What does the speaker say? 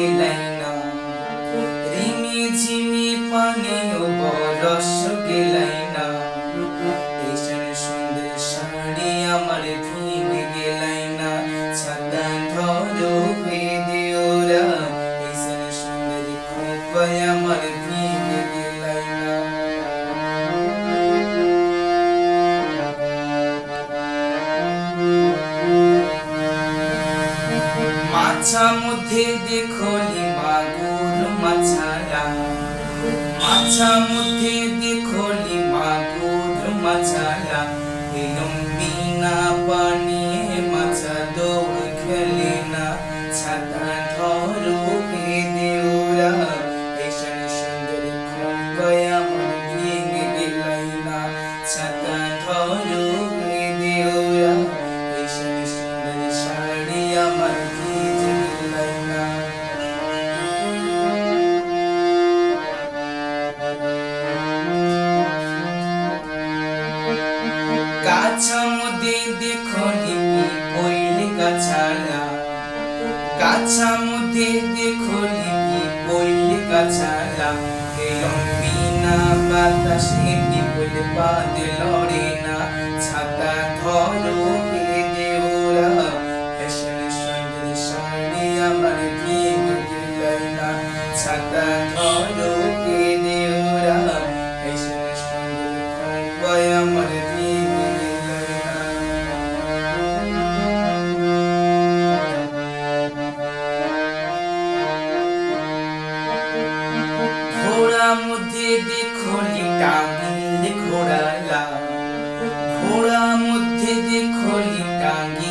গেলাই না, রিমি ঝিমি পানি ও বরস গেলাই না, এইসব সুন্দর শাড়ি আমার ভিঙে গেলাই না, ছাতা ধরো বেঁধে ওরা, এইসব সুন্দর খোপায় আমার ভিঙে গেলাই না। মাছা মধ্যে দেখলি মাগুর মাছালা, মাছা মধ্যে দেখলি মাগুর মাছালা, এরম বিনা পানিয়ে মাছা দৌড় খেলে না, ছাতা ধরো বেঁধে ওরা, এইসব সুন্দর খোপায় আমার ভেঙে গেলাই না, ছাতা ধরো বেঁধে ওরা, এইসব সুন্দর শাড়ি আমার ভিজে গেলাই না। গাছা মধ্যে দেখলি পইলে গাছালা, গাছা মধ্যে দেখলি পইলে গাছালা, এরম বিনা বাতাসে পইলে পাতে লড়ে না, ছাতা ধরো বেঁধে ওরা, এইসব সুন্দর শাড়ি আমার ভিঙে গেলাই না, ছাতা ধরো বেঁধে ওরা, এইসব সুন্দর খোপায় আমার ভিঙে গেলাই না। ঘোড়া মধ্যে দেখলি টাঙ্গিলে ঘোড়ালা, ঘোড়া মধ্যে দেখলি টাঙ্গি